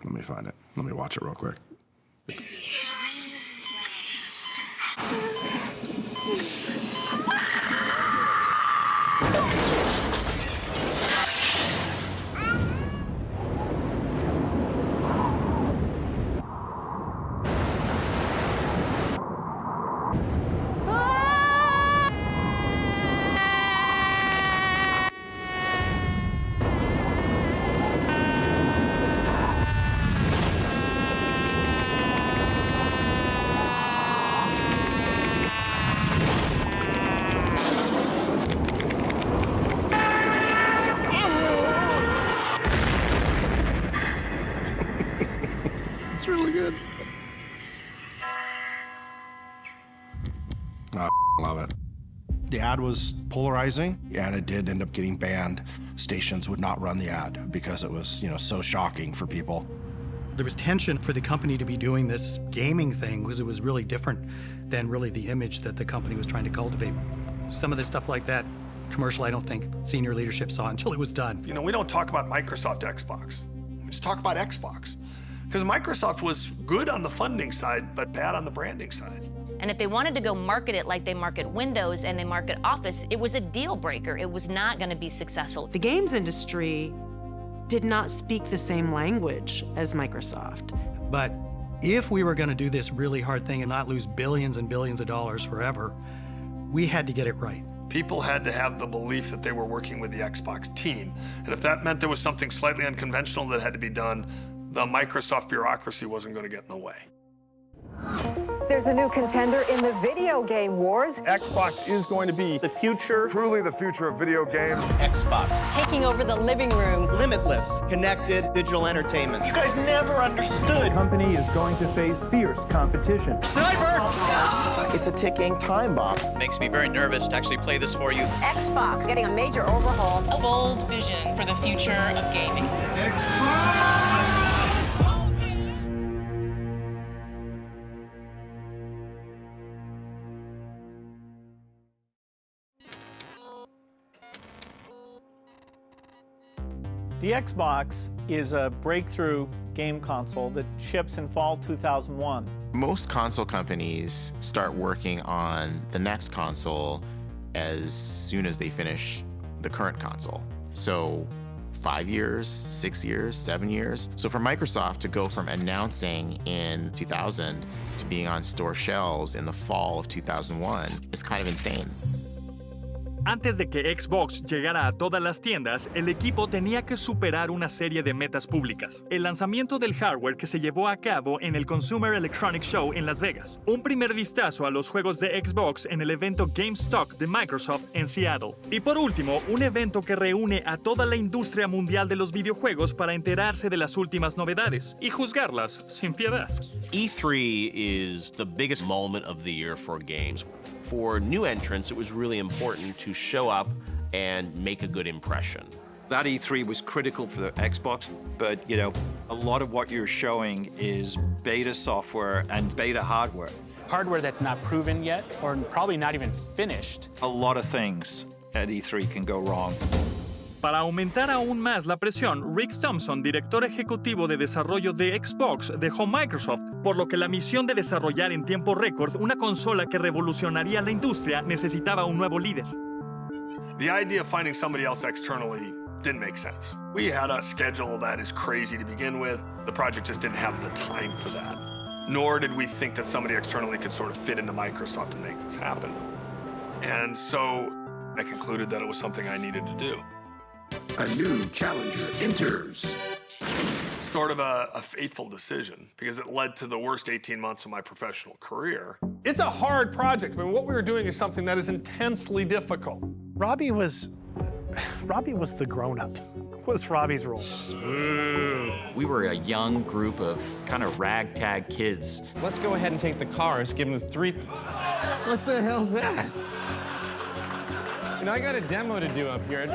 Let me find it. Let me watch it real quick. It's really good. I love it. The ad was polarizing, and it did end up getting banned. Stations would not run the ad because it was, so shocking for people. There was tension for the company to be doing this gaming thing because it was really different than really the image that the company was trying to cultivate. Some of the stuff like that, commercial, I don't think senior leadership saw until it was done. We don't talk about Microsoft Xbox. We just talk about Xbox. Because Microsoft was good on the funding side, but bad on the branding side. And if they wanted to go market it like they market Windows and they market Office, it was a deal breaker. It was not going to be successful. The games industry did not speak the same language as Microsoft. But if we were going to do this really hard thing and not lose billions and billions of dollars forever, we had to get it right. People had to have the belief that they were working with the Xbox team. And if that meant there was something slightly unconventional that had to be done, the Microsoft bureaucracy wasn't going to get in the way. There's a new contender in the video game wars. Xbox is going to be the future. Truly the future of video games. Xbox. Taking over the living room. Limitless, connected digital entertainment. You guys never understood. The company is going to face fierce competition. Sniper! It's a ticking time bomb. Makes me very nervous to actually play this for you. Xbox getting a major overhaul. A bold vision for the future of gaming. The Xbox is a breakthrough game console that ships in fall 2001. Most console companies start working on the next console as soon as they finish the current console. So 5 years, 6 years, 7 years. So for Microsoft to go from announcing in 2000 to being on store shelves in the fall of 2001 is kind of insane. Antes de que Xbox llegara a todas las tiendas, el equipo tenía que superar una serie de metas públicas. El lanzamiento del hardware que se llevó a cabo en el Consumer Electronics Show en Las Vegas. Un primer vistazo a los juegos de Xbox en el evento GameStop de Microsoft en Seattle. Y por último, un evento que reúne a toda la industria mundial de los videojuegos para enterarse de las últimas novedades y juzgarlas sin piedad. E3 is the biggest moment of the year for games. For new entrants, it was really important to show up and make a good impression. That E3 was critical for the Xbox, but a lot of what you're showing is beta software and beta hardware. Hardware that's not proven yet, or probably not even finished. A lot of things at E3 can go wrong. Para aumentar aún más la presión, Rick Thompson, director ejecutivo de desarrollo de Xbox, dejó Microsoft, por lo que la misión de desarrollar en tiempo récord una consola que revolucionaría la industria necesitaba un nuevo líder. The idea of finding somebody else externally didn't make sense. We had a schedule that is crazy to begin with. The project just didn't have the time for that. Nor did we think that somebody externally could sort of fit into Microsoft and make this happen. And so I concluded that it was something I needed to do. A new challenger enters. Sort of a fateful decision because it led to the worst 18 months of my professional career. It's a hard project. I mean, what we were doing is something that is intensely difficult. Robbie was the grown-up. What's Robbie's role? We were a young group of kind of ragtag kids. Let's go ahead and take the cars, give them 3... What the hell's that? I got a demo to do up here.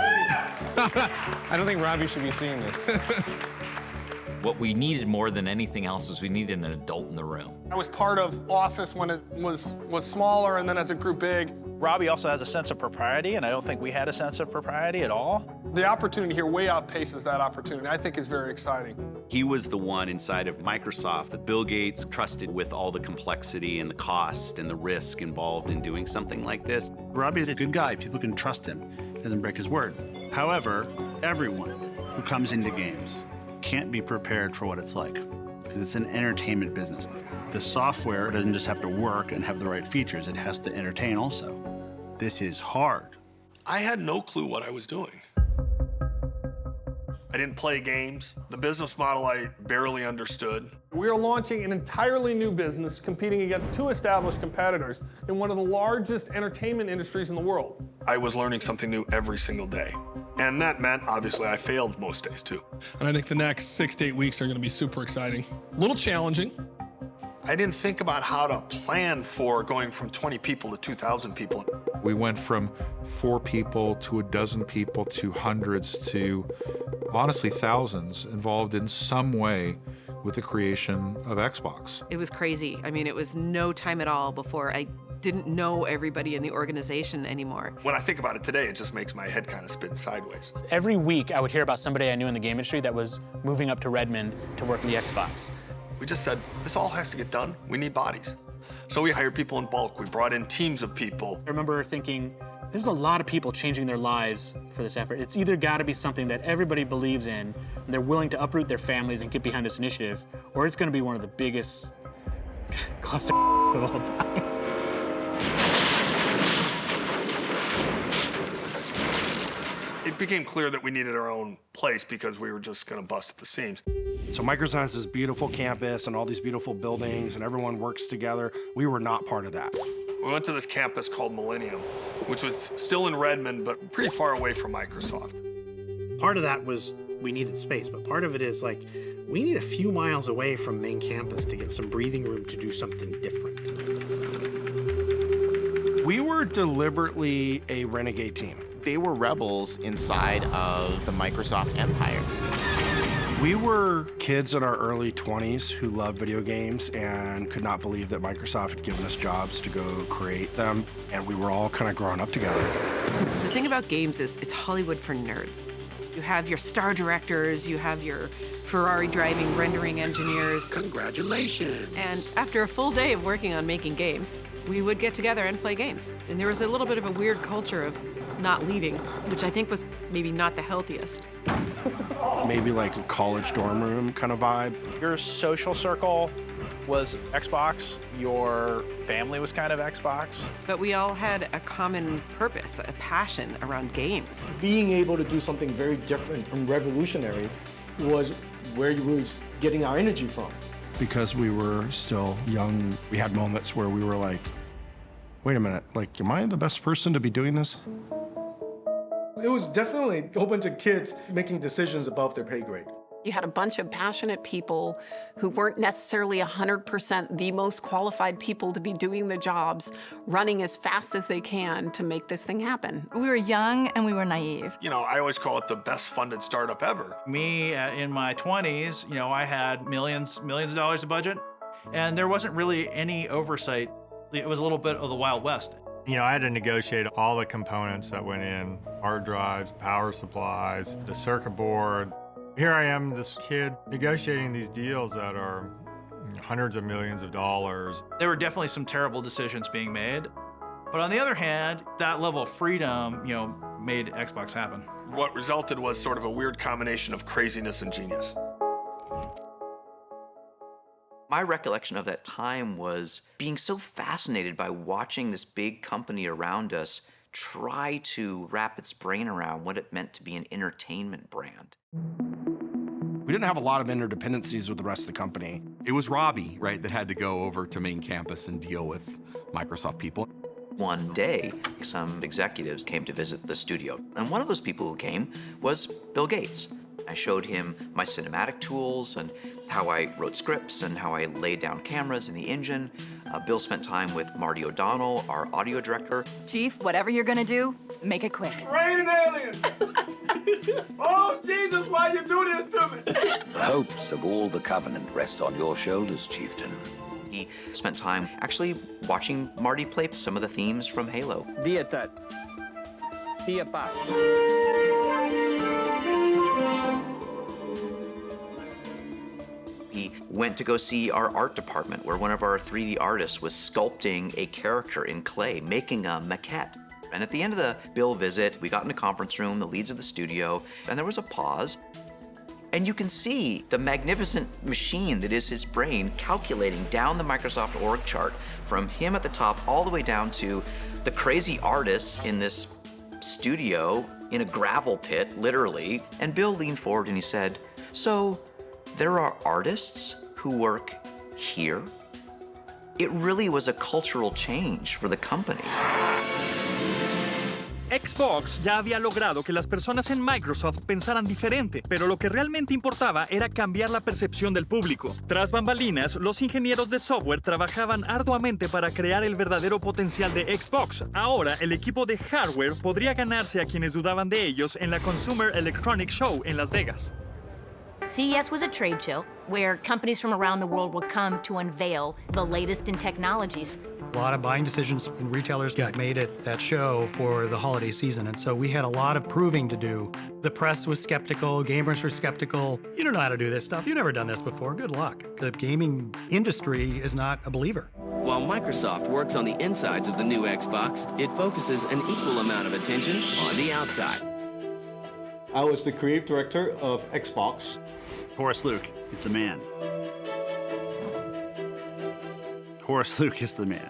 I don't think Robbie should be seeing this. What we needed more than anything else was we needed an adult in the room. I was part of Office when it was smaller, and then as it grew big. Robbie also has a sense of propriety, and I don't think we had a sense of propriety at all. The opportunity here way outpaces that opportunity. I think is very exciting. He was the one inside of Microsoft that Bill Gates trusted with all the complexity and the cost and the risk involved in doing something like this. Robbie is a good guy. People can trust him. He doesn't break his word. However, everyone who comes into games can't be prepared for what it's like, because it's an entertainment business. The software doesn't just have to work and have the right features, it has to entertain also. This is hard. I had no clue what I was doing. I didn't play games. The business model I barely understood. We are launching an entirely new business competing against 2 established competitors in one of the largest entertainment industries in the world. I was learning something new every single day. And that meant, obviously, I failed most days too. And I think the next 6 to 8 weeks are going to be super exciting. A little challenging. I didn't think about how to plan for going from 20 people to 2,000 people. We went from 4 people to a dozen people to hundreds to, honestly, thousands involved in some way with the creation of Xbox. It was crazy. I mean, it was no time at all before I didn't know everybody in the organization anymore. When I think about it today, it just makes my head kind of spin sideways. Every week, I would hear about somebody I knew in the game industry that was moving up to Redmond to work for the Xbox. We just said, this all has to get done. We need bodies. So we hired people in bulk. We brought in teams of people. I remember thinking, this is a lot of people changing their lives for this effort. It's either got to be something that everybody believes in, and they're willing to uproot their families and get behind this initiative, or it's going to be one of the biggest cluster of all time. It became clear that we needed our own place because we were just going to bust at the seams. So Microsoft has this beautiful campus and all these beautiful buildings and everyone works together. We were not part of that. We went to this campus called Millennium, which was still in Redmond, but pretty far away from Microsoft. Part of that was we needed space, but part of it is like, we need a few miles away from main campus to get some breathing room to do something different. We were deliberately a renegade team. They were rebels inside of the Microsoft empire. We were kids in our early 20s who loved video games and could not believe that Microsoft had given us jobs to go create them, and we were all kind of growing up together. The thing about games is it's Hollywood for nerds. You have your star directors, you have your Ferrari driving rendering engineers. Congratulations. And after a full day of working on making games, we would get together and play games. And there was a little bit of a weird culture of not leaving, which I think was maybe not the healthiest. Maybe like a college dorm room kind of vibe. Your social circle was Xbox, your family was kind of Xbox. But we all had a common purpose, a passion around games. Being able to do something very different and revolutionary was where you were getting our energy from. Because we were still young, we had moments where we were like, wait a minute, like, am I the best person to be doing this? It was definitely a whole bunch of kids making decisions above their pay grade. You had a bunch of passionate people who weren't necessarily 100% the most qualified people to be doing the jobs, running as fast as they can to make this thing happen. We were young and we were naive. You know, I always call it the best funded startup ever. Me, in my 20s, you know, I had millions of dollars of budget, and there wasn't really any oversight. It was a little bit of the Wild West. You know, I had to negotiate all the components that went in, hard drives, power supplies, the circuit board. Here I am, this kid, negotiating these deals that are hundreds of millions of dollars. There were definitely some terrible decisions being made. But on the other hand, that level of freedom, you know, made Xbox happen. What resulted was sort of a weird combination of craziness and genius. My recollection of that time was being so fascinated by watching this big company around us try to wrap its brain around what it meant to be an entertainment brand. We didn't have a lot of interdependencies with the rest of the company. It was Robbie, right, that had to go over to main campus and deal with Microsoft people. One day, some executives came to visit the studio, and one of those people who came was Bill Gates. I showed him my cinematic tools and how I wrote scripts and how I laid down cameras in the engine. Bill spent time with Marty O'Donnell, our audio director. Chief, whatever you're gonna do, make it quick. Raining aliens! Oh, Jesus, why you do this to me? The hopes of all the Covenant rest on your shoulders, Chieftain. He spent time actually watching Marty play some of the themes from Halo. Dia Tat. Dia Pa. He went to go see our art department where one of our 3D artists was sculpting a character in clay, making a maquette. And at the end of the Bill visit, we got in the conference room, the leads of the studio, and there was a pause. And you can see the magnificent machine that is his brain calculating down the Microsoft org chart from him at the top all the way down to the crazy artists in this studio in a gravel pit, literally. And Bill leaned forward and he said, "So there are artists who work here?" It really was a cultural change for the company. Xbox ya había logrado que las personas en Microsoft pensaran diferente, pero lo que realmente importaba era cambiar la percepción del público. Tras bambalinas, los ingenieros de software trabajaban arduamente para crear el verdadero potencial de Xbox. Ahora, el equipo de hardware podría ganarse a quienes dudaban de ellos en la Consumer Electronics Show en Las Vegas. CES was a trade show where companies from around the world would come to unveil the latest in technologies. A lot of buying decisions and retailers got made at that show for the holiday season, and so we had a lot of proving to do. The press was skeptical, gamers were skeptical. You don't know how to do this stuff. You've never done this before. Good luck. The gaming industry is not a believer. While Microsoft works on the insides of the new Xbox, it focuses an equal amount of attention on the outside. I was the creative director of Xbox. Horace Luke is the man. Horace Luke is the man.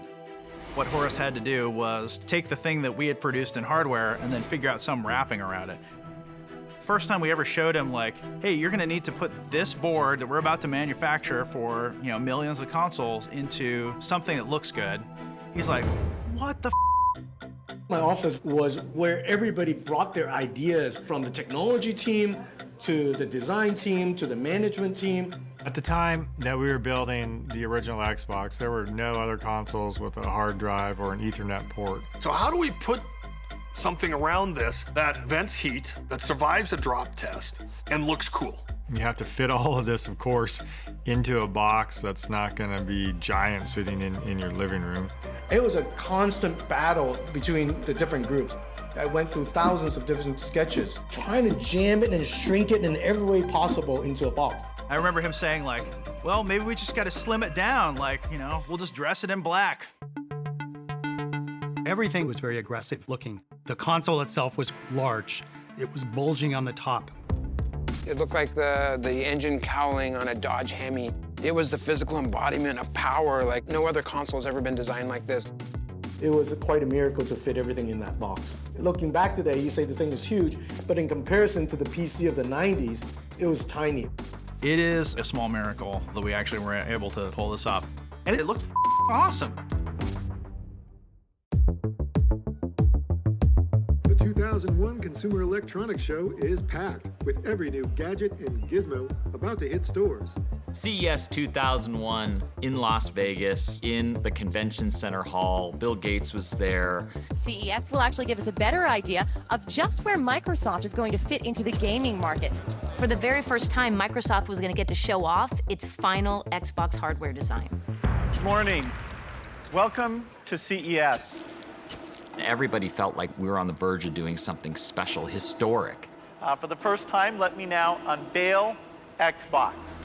What Horace had to do was take the thing that we had produced in hardware and then figure out some wrapping around it. First time we ever showed him, like, hey, you're gonna need to put this board that we're about to manufacture for, you know, millions of consoles into something that looks good. He's like, what the f? My office was where everybody brought their ideas, from the technology team to the design team to the management team. At the time that we were building the original Xbox, there were no other consoles with a hard drive or an Ethernet port. So how do we put something around this that vents heat, that survives a drop test, and looks cool? You have to fit all of this, of course, into a box that's not gonna be giant sitting in your living room. It was a constant battle between the different groups. I went through thousands of different sketches, trying to jam it and shrink it in every way possible into a box. I remember him saying, like, well, maybe we just gotta slim it down, like, you know, we'll just dress it in black. Everything was very aggressive looking. The console itself was large. It was bulging on the top. It looked like the engine cowling on a Dodge Hemi. It was the physical embodiment of power, like no other console has ever been designed like this. It was quite a miracle to fit everything in that box. Looking back today, you say the thing is huge, but in comparison to the PC of the 90s, it was tiny. It is a small miracle that we actually were able to pull this off. And it looked awesome. The 2001 Consumer Electronics Show is packed with every new gadget and gizmo about to hit stores. CES 2001 in Las Vegas, in the Convention Center Hall. Bill Gates was there. CES will actually give us a better idea of just where Microsoft is going to fit into the gaming market. For the very first time, Microsoft was going to get to show off its final Xbox hardware design. Good morning. Welcome to CES. Everybody felt like we were on the verge of doing something special, historic. For the first time, let me now unveil Xbox.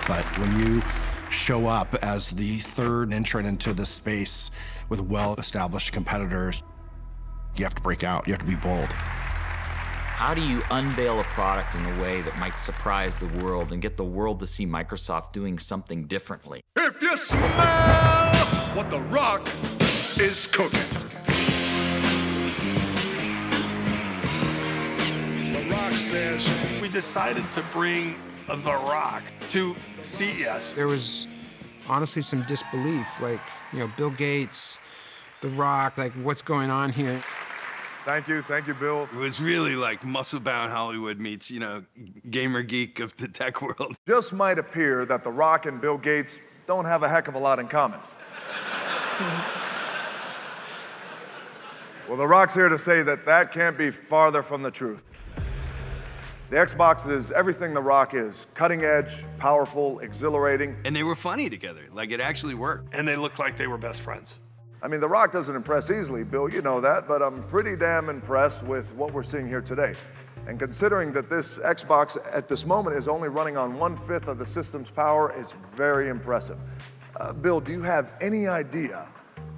But when you show up as the third entrant into the space with well-established competitors, you have to break out, you have to be bold. How do you unveil a product in a way that might surprise the world and get the world to see Microsoft doing something differently? If you smell what The Rock is cooking. The Rock says we decided to bring The Rock to CES. There was honestly some disbelief, like, you know, Bill Gates, The Rock, like, what's going on here? Thank you, Bill. It was really like muscle-bound Hollywood meets, you know, gamer geek of the tech world. Just might appear that The Rock and Bill Gates don't have a heck of a lot in common. Well, The Rock's here to say that can't be farther from the truth. The Xbox is everything The Rock is. Cutting edge, powerful, exhilarating. And they were funny together. Like, it actually worked. And they looked like they were best friends. I mean, The Rock doesn't impress easily, Bill, you know that, but I'm pretty damn impressed with what we're seeing here today. And considering that this Xbox at this moment is only running on 1/5 of the system's power, it's very impressive. Bill, do you have any idea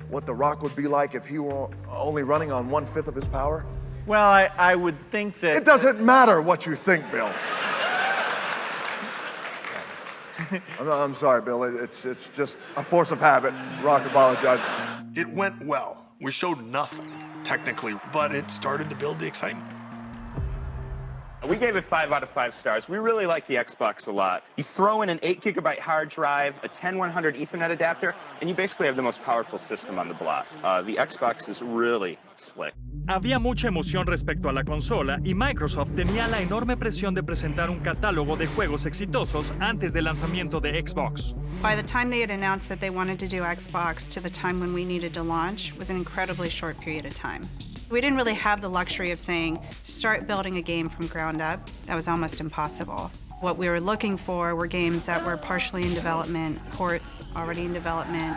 what The Rock would be like if he were only running on 1/5 of his power? Well, I would think that... It doesn't matter what you think, Bill. I'm sorry, Bill. It's just a force of habit. Rock apologizes. It went well. We showed nothing, technically, but it started to build the excitement. We gave it 5 out of 5 stars. We really like the Xbox a lot. You throw in an 8 GB hard drive, a 10100 Ethernet adapter, and you basically have the most powerful system on the block. The Xbox is really slick. Había mucha emoción respecto a la consola y Microsoft tenía la enorme presión de presentar un catálogo de juegos exitosos antes del lanzamiento de Xbox. By the time they had announced that they wanted to do Xbox to the time when we needed to launch was an incredibly short period of time. We didn't really have the luxury of saying, start building a game from ground up. That was almost impossible. What we were looking for were games that were partially in development, ports already in development.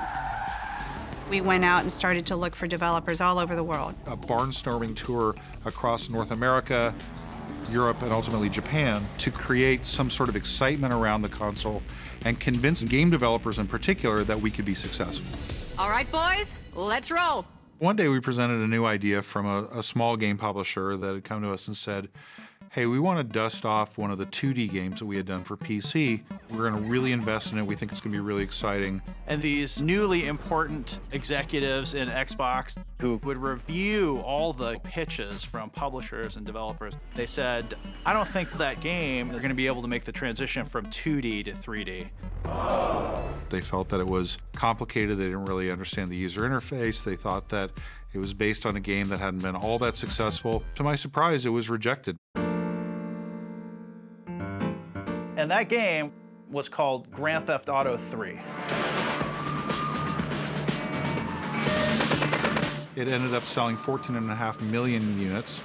We went out and started to look for developers all over the world. A barnstorming tour across North America, Europe, and ultimately Japan to create some sort of excitement around the console and convince game developers in particular that we could be successful. All right, boys, let's roll. One day we presented a new idea from a small game publisher that had come to us and said, hey, we want to dust off one of the 2D games that we had done for PC. We're going to really invest in it. We think it's going to be really exciting. And these newly important executives in Xbox who would review all the pitches from publishers and developers, they said, I don't think that game they're going to be able to make the transition from 2D to 3D. They felt that it was complicated. They didn't really understand the user interface. They thought that it was based on a game that hadn't been all that successful. To my surprise, it was rejected. And that game was called Grand Theft Auto 3. It ended up selling 14.5 million units.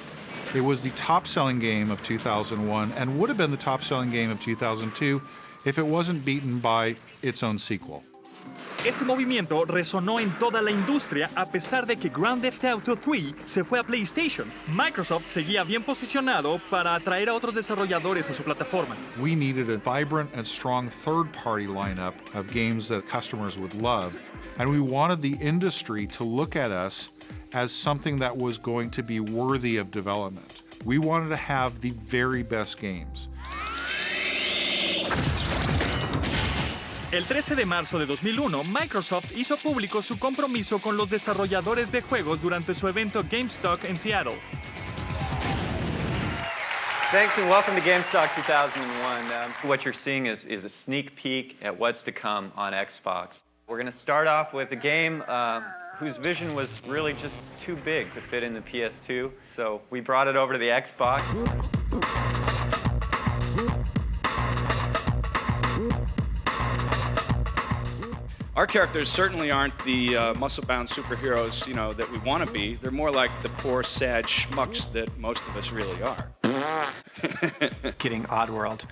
It was the top-selling game of 2001 and would have been the top-selling game of 2002 if it wasn't beaten by its own sequel. Ese movimiento resonó en toda la industria a pesar de que Grand Theft Auto 3 se fue a PlayStation. Microsoft seguía bien posicionado para atraer a otros desarrolladores a su plataforma. We needed a vibrant and strong third-party lineup of games that customers would love, and we wanted the industry to look at us as something that was going to be worthy of development. We wanted to have the very best games. El 13 de marzo de 2001, Microsoft hizo público su compromiso con los desarrolladores de juegos durante su evento GameStop en Seattle. Thanks and welcome to GameStop 2001. What you're seeing is a sneak peek at what's to come on Xbox. We're going to start off with a game whose vision was really just too big to fit in the PS2, so we brought it over to the Xbox. Our characters certainly aren't the muscle-bound superheroes, that we want to be. They're more like the poor, sad schmucks that most of us really are. Getting Oddworld,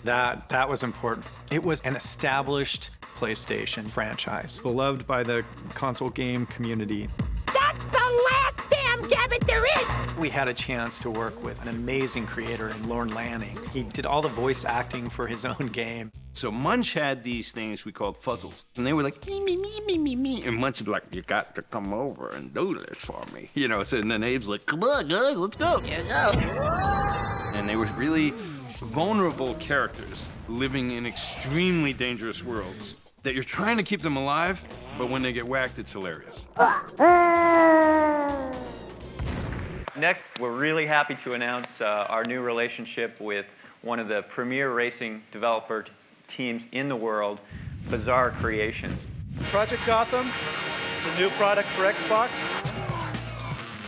that was important. It was an established PlayStation franchise, beloved by the console game community. That's the last damn Gabbit there is! We had a chance to work with an amazing creator in Lorne Lanning. He did all the voice acting for his own game. So Munch had these things we called fuzzles, and they were like, me, me, me, me, me, me. And Munch was like, you got to come over and do this for me. So and then Abe's like, come on, guys, let's go. And they were really vulnerable characters living in extremely dangerous worlds that you're trying to keep them alive, but when they get whacked, it's hilarious. Next, we're really happy to announce our new relationship with one of the premier racing developer teams in the world, Bizarre Creations. Project Gotham is a new product for Xbox.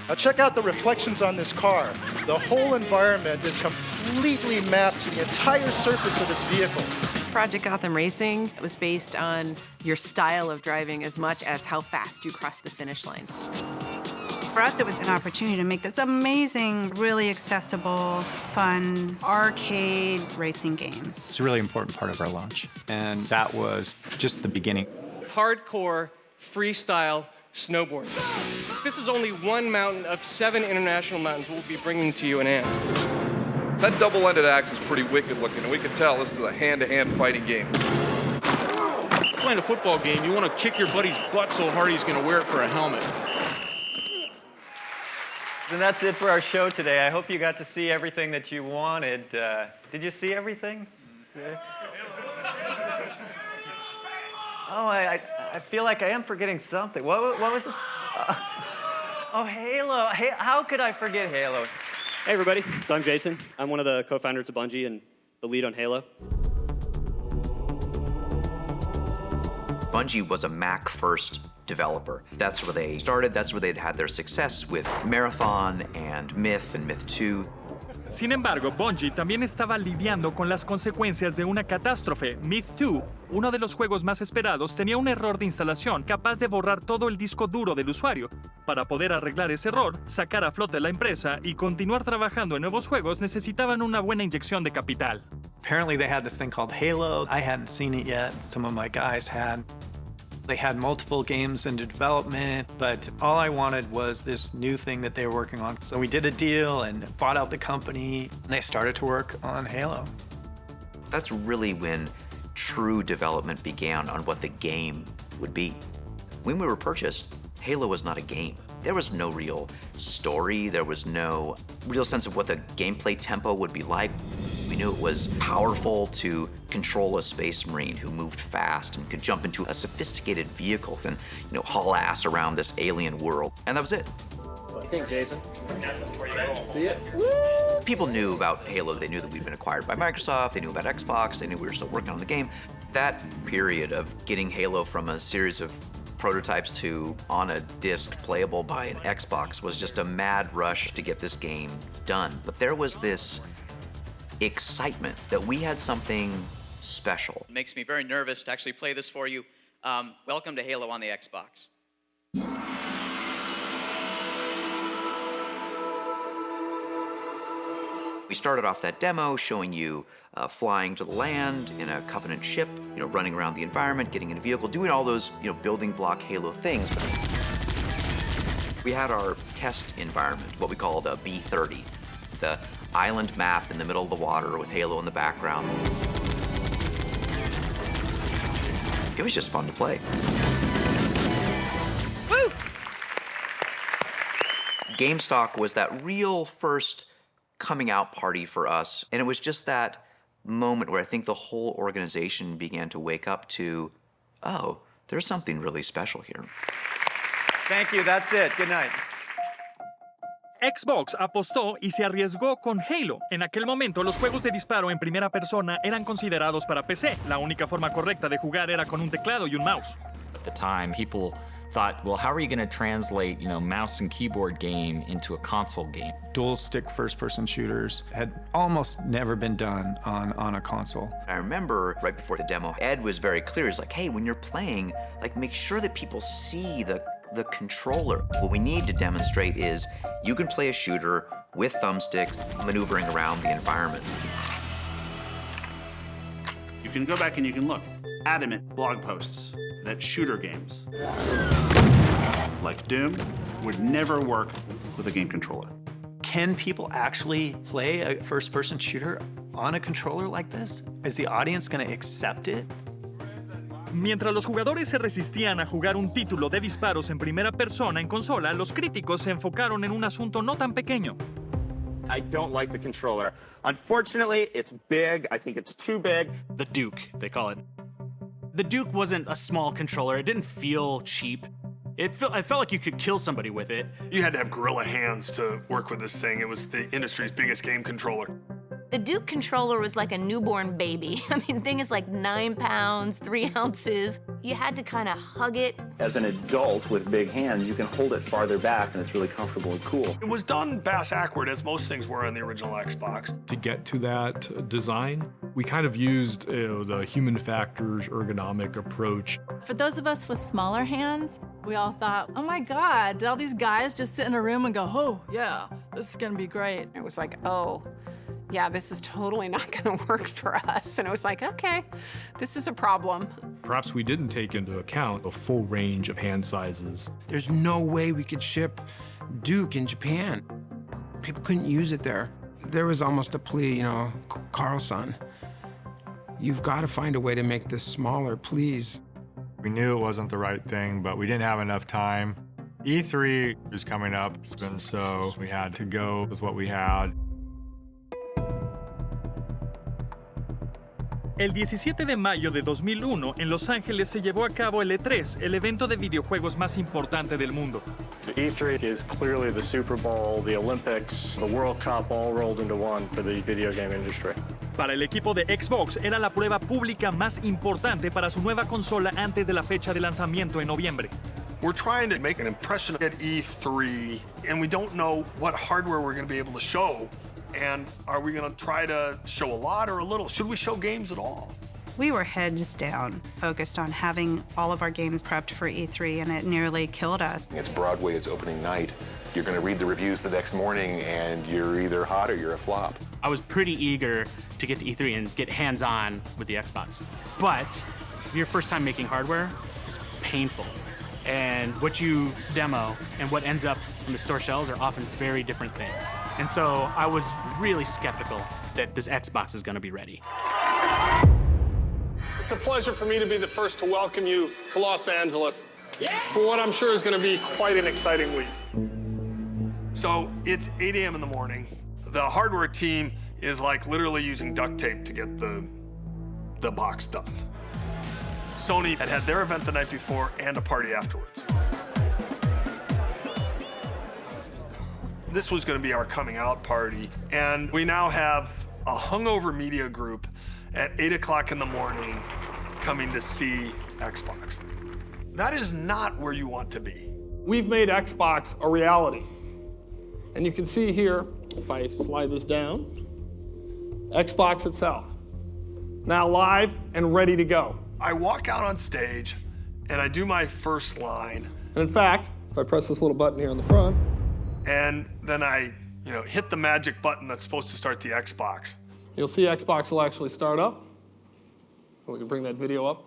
Now check out the reflections on this car. The whole environment is completely mapped to the entire surface of this vehicle. Project Gotham Racing was based on your style of driving as much as how fast you cross the finish line. For us, it was an opportunity to make this amazing, really accessible, fun, arcade racing game. It's a really important part of our launch, and that was just the beginning. Hardcore, freestyle, snowboarding. This is only one mountain of 7 international mountains we'll be bringing to you in AMP. That double-ended axe is pretty wicked looking, and we can tell this is a hand-to-hand fighting game. Playing a football game, you want to kick your buddy's butt so hard he's going to wear it for a helmet. And that's it for our show today. I hope you got to see everything that you wanted. Did you see everything? Oh, I feel like I am forgetting something. What was it? Oh, Halo. Hey, how could I forget Halo? Hey, everybody. So I'm Jason. I'm one of the co-founders of Bungie and the lead on Halo. Bungie was a Mac-first developer. That's where they started. That's where they'd had their success with Marathon and Myth 2. Sin embargo, Bungie también estaba lidiando con las consecuencias de una catástrofe. Myth 2, uno de los juegos más esperados, tenía un error de instalación capaz de borrar todo el disco duro del usuario. Para poder arreglar ese error, sacar a flote la empresa y continuar trabajando en nuevos juegos, necesitaban una buena inyección de capital. Apparently they had this thing called Halo. I hadn't seen it yet. Some of my guys had. They had multiple games into development, but all I wanted was this new thing that they were working on. So we did a deal and bought out the company, and they started to work on Halo. That's really when true development began on what the game would be. When we were purchased, Halo was not a game. There was no real story. There was no real sense of what the gameplay tempo would be like. We knew it was powerful to control a space marine who moved fast and could jump into a sophisticated vehicle and, haul ass around this alien world. And that was it. What do you think, Jason? See it? People knew about Halo. They knew that we'd been acquired by Microsoft. They knew about Xbox. They knew we were still working on the game. That period of getting Halo from a series of prototypes to on a disc playable by an Xbox was just a mad rush to get this game done. But there was this excitement that we had something special. It makes me very nervous to actually play this for you. Welcome to Halo on the Xbox. We started off that demo showing you flying to the land in a Covenant ship, running around the environment, getting in a vehicle, doing all those, building block Halo things. We had our test environment, what we called a B30, the island map in the middle of the water with Halo in the background. It was just fun to play. Woo! GameStock was that real first coming out party for us, and it was just that moment where I think the whole organization began to wake up to, oh, there's something really special here. Thank you, that's it. Good night. Xbox apostó y se arriesgó con Halo. En aquel momento, los juegos de disparo en primera persona eran considerados para PC. La única forma correcta de jugar era con un teclado y un mouse. At the time, people thought, well, how are you going to translate, mouse and keyboard game into a console game? Dual stick first-person shooters had almost never been done on a console. I remember right before the demo, Ed was very clear. He's like, hey, when you're playing, make sure that people see the controller. What we need to demonstrate is you can play a shooter with thumbsticks, maneuvering around the environment. You can go back and you can look. Adamant blog posts that shooter games, like Doom, would never work with a game controller. Can people actually play a first-person shooter on a controller like this? Is the audience going to accept it? Mientras los jugadores se resistían a jugar un título de disparos en primera persona en consola, los críticos se enfocaron en un asunto no tan pequeño. I don't like the controller. Unfortunately, it's big. I think it's too big. The Duke, they call it. The Duke wasn't a small controller. It didn't feel cheap. I felt like you could kill somebody with it. You had to have gorilla hands to work with this thing. It was the industry's biggest game controller. The Duke controller was like a newborn baby. I mean, the thing is like 9 pounds, 3 ounces. You had to kind of hug it. As an adult with big hands, you can hold it farther back and it's really comfortable and cool. It was done bass-ackward, as most things were on the original Xbox. To get to that design, we kind of used the human factors ergonomic approach. For those of us with smaller hands, we all thought, oh my God, did all these guys just sit in a room and go, oh yeah, this is gonna be great. It was like, oh, yeah, this is totally not gonna work for us. And it was like, okay, this is a problem. Perhaps we didn't take into account a full range of hand sizes. There's no way we could ship Duke in Japan. People couldn't use it there. There was almost a plea, you know, Carlson, you've got to find a way to make this smaller, please. We knew it wasn't the right thing, but we didn't have enough time. E3 is coming up, and so we had to go with what we had. El 17 de mayo de 2001, en Los Ángeles se llevó a cabo el E3, el evento de videojuegos más importante del mundo. The E3 is clearly the Super Bowl, the Olympics, the World Cup all rolled into one for the video game industry. Para el equipo de Xbox era la prueba pública más importante para su nueva consola antes de la fecha de lanzamiento en noviembre. We're trying to make an impression at E3, and we don't know what hardware we're going to be able to show. And are we going to try to show a lot or a little? Should we show games at all? We were heads down, focused on having all of our games prepped for E3, and it nearly killed us. It's Broadway, it's opening night. You're going to read the reviews the next morning, and you're either hot or you're a flop. I was pretty eager to get to E3 and get hands-on with the Xbox. But your first time making hardware is painful. And what you demo and what ends up on the store shelves are often very different things. And so I was really skeptical that this Xbox is going to be ready. It's a pleasure for me to be the first to welcome you to Los Angeles for what I'm sure is going to be quite an exciting week. So it's 8 a.m. in the morning. The hardware team is like literally using duct tape to get the box done. Sony had their event the night before and a party afterwards. This was going to be our coming out party, and we now have a hungover media group at 8 o'clock in the morning coming to see Xbox. That is not where you want to be. We've made Xbox a reality. And you can see here, if I slide this down, Xbox itself. Now live and ready to go. I walk out on stage and I do my first line. And in fact, if I press this little button here on the front, and then I, hit the magic button that's supposed to start the Xbox. You'll see Xbox will actually start up. We can bring that video up.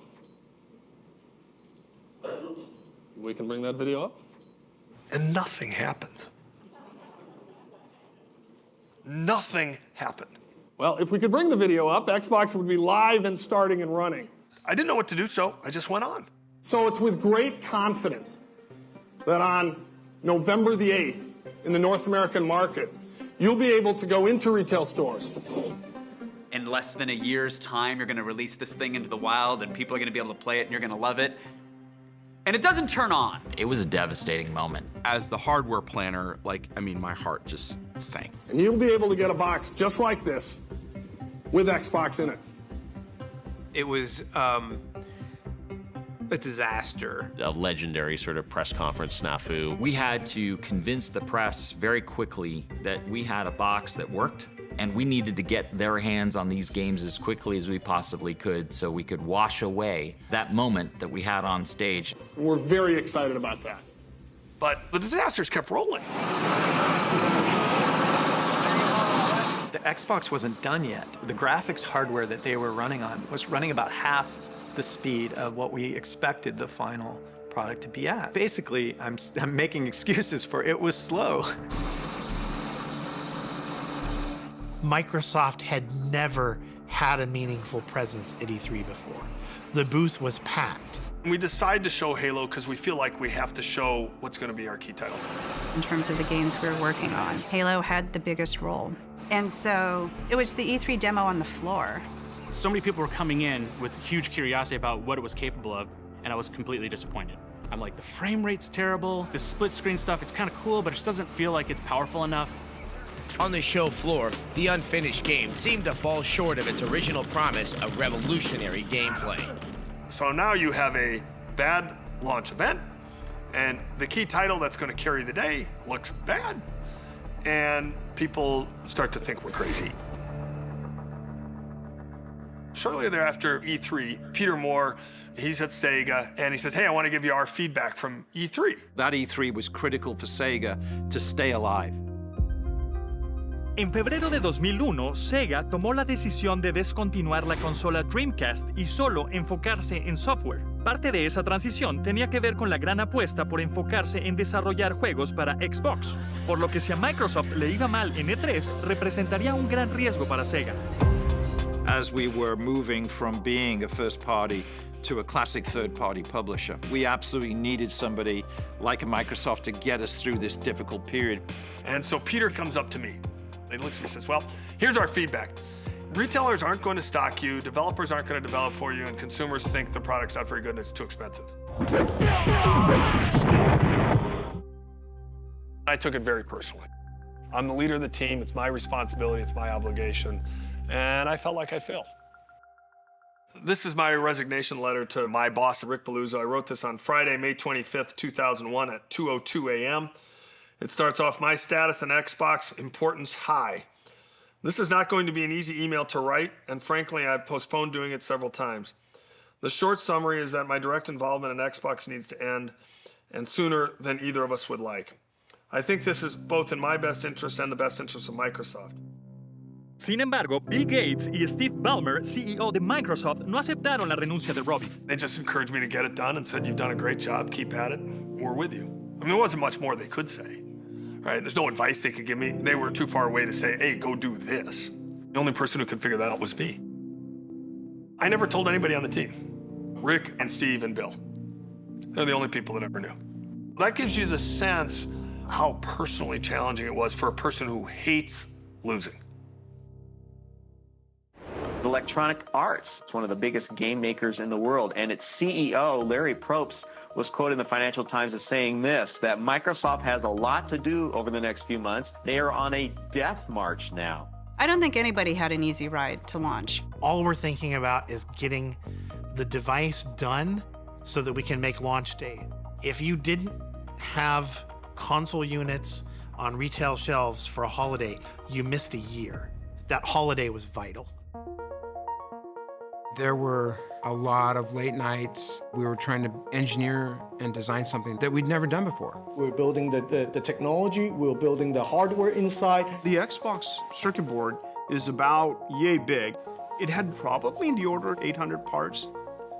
We can bring that video up. And nothing happens. Nothing happened. Well, if we could bring the video up, Xbox would be live and starting and running. I didn't know what to do, so I just went on. So it's with great confidence that on November the 8th, in the North American market, you'll be able to go into retail stores. In less than a year's time, you're going to release this thing into the wild, and people are going to be able to play it, and you're going to love it. And it doesn't turn on. It was a devastating moment. As the hardware planner, my heart just sank. And you'll be able to get a box just like this with Xbox in it. It was a disaster. A legendary sort of press conference snafu. We had to convince the press very quickly that we had a box that worked, and we needed to get their hands on these games as quickly as we possibly could so we could wash away that moment that we had on stage. We're very excited about that. But the disasters kept rolling. The Xbox wasn't done yet. The graphics hardware that they were running on was running about half the speed of what we expected the final product to be at. Basically, I'm making excuses for it was slow. Microsoft had never had a meaningful presence at E3 before. The booth was packed. We decide to show Halo because we feel like we have to show what's going to be our key title. In terms of the games we were working on, Halo had the biggest role. And so it was the E3 demo on the floor. So many people were coming in with huge curiosity about what it was capable of, and I was completely disappointed. I'm like, the frame rate's terrible, the split screen stuff, it's kind of cool, but it just doesn't feel like it's powerful enough. On the show floor, the unfinished game seemed to fall short of its original promise of revolutionary gameplay. So now you have a bad launch event, and the key title that's going to carry the day looks bad, and people start to think we're crazy. Shortly thereafter, E3, Peter Moore, he's at Sega, and he says, hey, I want to give you our feedback from E3. That E3 was critical for Sega to stay alive. En febrero de 2001, Sega tomó la decisión de descontinuar la consola Dreamcast y solo enfocarse en software. Parte de esa transición tenía que ver con la gran apuesta por enfocarse en desarrollar juegos para Xbox, por lo que si a Microsoft le iba mal en E3, representaría un gran riesgo para Sega. As we were moving from being a first party to a classic third-party publisher, we absolutely needed somebody like a Microsoft to get us through this difficult period. And so Peter comes up to me. He looks at me and says, well, here's our feedback. Retailers aren't going to stock you, developers aren't going to develop for you, and consumers think the product's not very good and it's too expensive. I took it very personally. I'm the leader of the team, it's my responsibility, it's my obligation, and I felt like I failed. This is my resignation letter to my boss, Rick Paluzzo. I wrote this on Friday, May 25th, 2001 at 2:02 a.m. It starts off, my status on Xbox, importance high. This is not going to be an easy email to write, and frankly, I've postponed doing it several times. The short summary is that my direct involvement in Xbox needs to end, and sooner than either of us would like. I think this is both in my best interest and the best interest of Microsoft. Sin embargo, Bill Gates y Steve Ballmer, CEO de Microsoft, no aceptaron la renuncia de Robbie. They just encouraged me to get it done and said, you've done a great job, keep at it, we're with you. I mean, there wasn't much more they could say, right? There's no advice they could give me. They were too far away to say, hey, go do this. The only person who could figure that out was me. I never told anybody on the team. Rick and Steve and Bill. They're the only people that ever knew. That gives you the sense how personally challenging it was for a person who hates losing. Electronic Arts, it's one of the biggest game makers in the world, and its CEO, Larry Probst, was quoted in the Financial Times as saying this, that Microsoft has a lot to do over the next few months. They are on a death march now. I don't think anybody had an easy ride to launch. All we're thinking about is getting the device done so that we can make launch date. If you didn't have console units on retail shelves for a holiday, you missed a year. That holiday was vital. There were a lot of late nights. We were trying to engineer and design something that we'd never done before. We're building the technology, we're building the hardware inside. The Xbox circuit board is about yay big. It had probably in the order of 800 parts.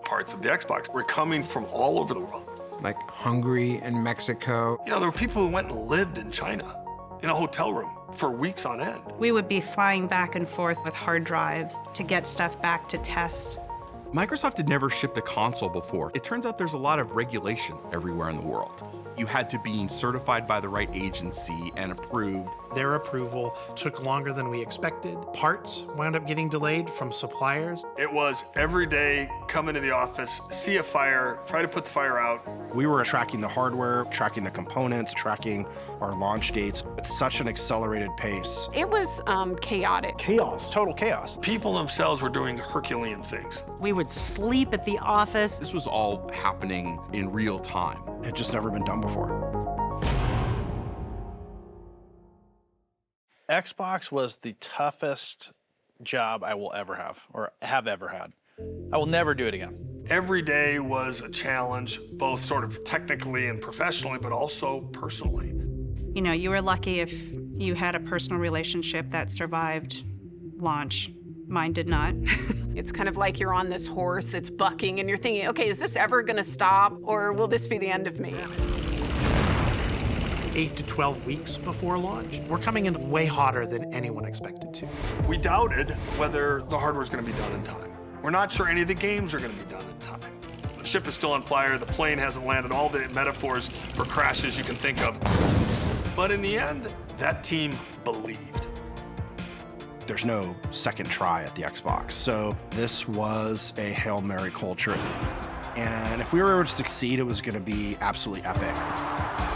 Parts of the Xbox were coming from all over the world. Like Hungary and Mexico. You know, there were people who went and lived in China in a hotel room for weeks on end. We would be flying back and forth with hard drives to get stuff back to test. Microsoft had never shipped a console before. It turns out there's a lot of regulation everywhere in the world. You had to be certified by the right agency and approved. Their approval took longer than we expected. Parts wound up getting delayed from suppliers. It was every day, come into the office, see a fire, try to put the fire out. We were tracking the hardware, tracking the components, tracking our launch dates at such an accelerated pace. It was chaotic. Chaos. Total chaos. People themselves were doing Herculean things. We would sleep at the office. This was all happening in real time. It had just never been done before. Xbox was the toughest job I will ever have, or have ever had. I will never do it again. Every day was a challenge, both sort of technically and professionally, but also personally. You know, you were lucky if you had a personal relationship that survived launch. Mine did not. It's kind of like you're on this horse that's bucking and you're thinking, okay, is this ever gonna stop or will this be the end of me? 8 to 12 weeks before launch. We're coming in way hotter than anyone expected to. We doubted whether the hardware was going to be done in time. We're not sure any of the games are going to be done in time. The ship is still on fire, the plane hasn't landed, all the metaphors for crashes you can think of. But in the end, that team believed. There's no second try at the Xbox, so this was a Hail Mary culture. And if we were to succeed, it was going to be absolutely epic.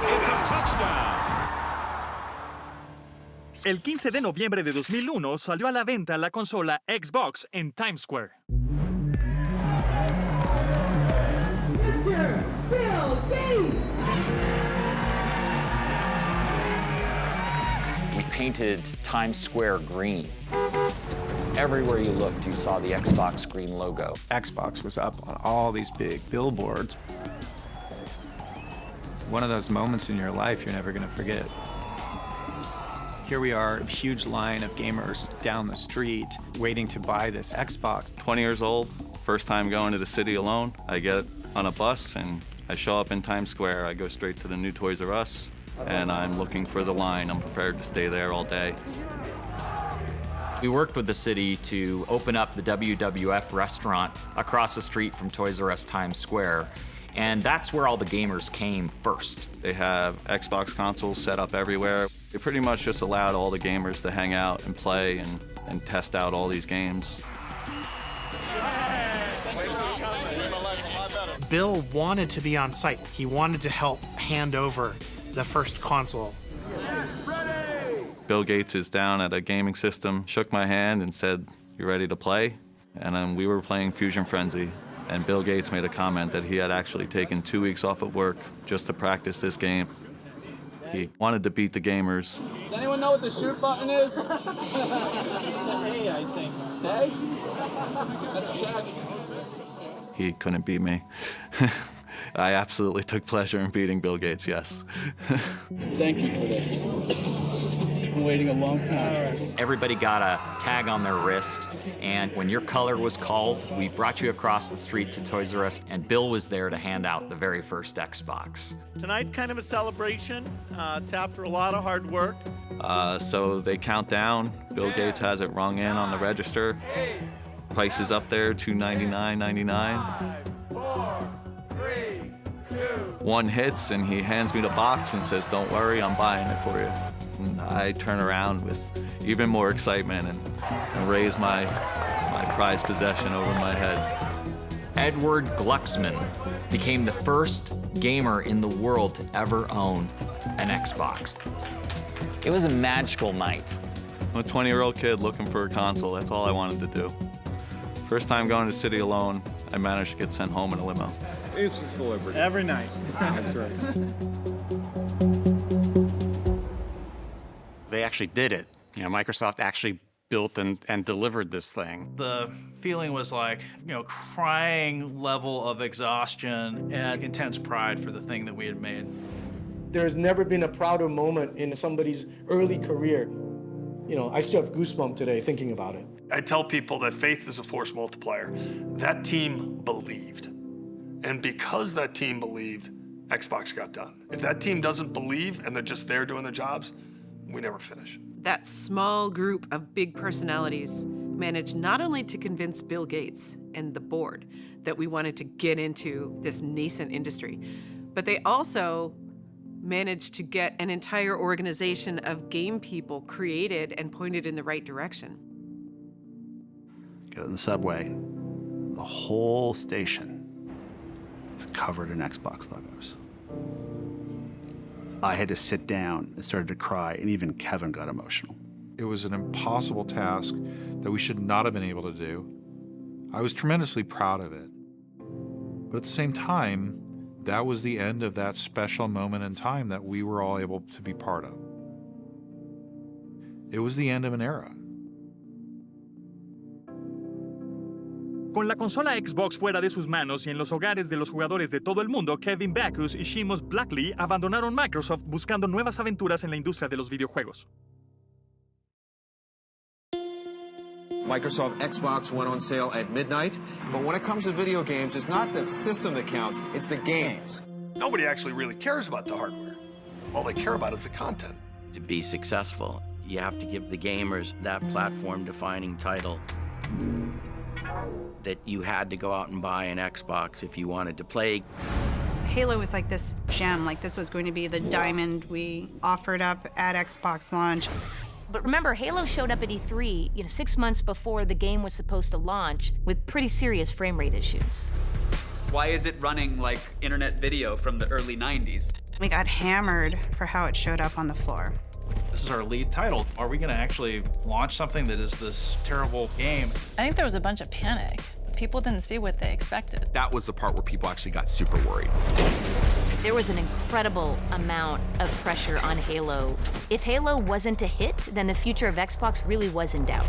It's a touchdown. El 15 de noviembre de 2001 salió a la venta la consola Xbox en Times Square. Mr. Bill Gates! We painted Times Square green. Everywhere you looked, you saw the Xbox green logo. Xbox was up on all these big billboards. One of those moments in your life you're never going to forget. Here we are, a huge line of gamers down the street waiting to buy this Xbox. 20 years old, first time going to the city alone. I get on a bus and I show up in Times Square. I go straight to the new Toys R Us and I'm looking for the line. I'm prepared to stay there all day. We worked with the city to open up the WWF restaurant across the street from Toys R Us Times Square, and that's where all the gamers came first. They have Xbox consoles set up everywhere. They pretty much just allowed all the gamers to hang out and play and test out all these games. Bill wanted to be on site. He wanted to help hand over the first console. Bill Gates is down at a gaming system, shook my hand and said, "You ready to play?" And then we were playing Fusion Frenzy, and Bill Gates made a comment that he had actually taken 2 weeks off of work just to practice this game. He wanted to beat the gamers. Does anyone know what the shoot button is? A, I think. A? Let's check. He couldn't beat me. I absolutely took pleasure in beating Bill Gates, yes. Thank you for this. Been waiting a long time. Everybody got a tag on their wrist, and when your color was called, we brought you across the street to Toys R Us, and Bill was there to hand out the very first Xbox. Tonight's kind of a celebration. It's after a lot of hard work. So they count down. Bill Gates has it rung in on the register. Price is up there, $299.99. 5, 4, 3, 2. One hits and he hands me the box and says, "Don't worry, I'm buying it for you." And I turn around with even more excitement and raise my prized possession over my head. Edward Glucksman became the first gamer in the world to ever own an Xbox. It was a magical night. I'm a 20-year-old kid looking for a console. That's all I wanted to do. First time going to the city alone, I managed to get sent home in a limo. It's a celebrity. Every night. That's right. They actually did it. You know, Microsoft actually built and delivered this thing. The feeling was like, crying level of exhaustion and intense pride for the thing that we had made. There's never been a prouder moment in somebody's early career. I still have goosebumps today thinking about it. I tell people that faith is a force multiplier. That team believed. And because that team believed, Xbox got done. If that team doesn't believe and they're just there doing their jobs, we never finish. That small group of big personalities managed not only to convince Bill Gates and the board that we wanted to get into this nascent industry, but they also managed to get an entire organization of game people created and pointed in the right direction. Get in the subway, the whole station is covered in Xbox logos. I had to sit down and started to cry, and even Kevin got emotional. It was an impossible task that we should not have been able to do. I was tremendously proud of it. But at the same time, that was the end of that special moment in time that we were all able to be part of. It was the end of an era. Con la consola Xbox fuera de sus manos y en los hogares de los jugadores de todo el mundo, Kevin Backus y Seamus Blackley abandonaron Microsoft buscando nuevas aventuras en la industria de los videojuegos. Microsoft Xbox went on sale at midnight, but when it comes to video games, it's not the system that counts, it's the games. Nobody actually really cares about the hardware. All they care about is the content. To be successful, you have to give the gamers that platform-defining title. That you had to go out and buy an Xbox if you wanted to play. Halo was like this gem, like this was going to be the diamond we offered up at Xbox launch. But remember, Halo showed up at E3, 6 months before the game was supposed to launch with pretty serious frame rate issues. Why is it running like internet video from the early 90s? We got hammered for how it showed up on the floor. This is our lead title. Are we going to actually launch something that is this terrible game? I think there was a bunch of panic. People didn't see what they expected. That was the part where people actually got super worried. There was an incredible amount of pressure on Halo. If Halo wasn't a hit, then the future of Xbox really was in doubt.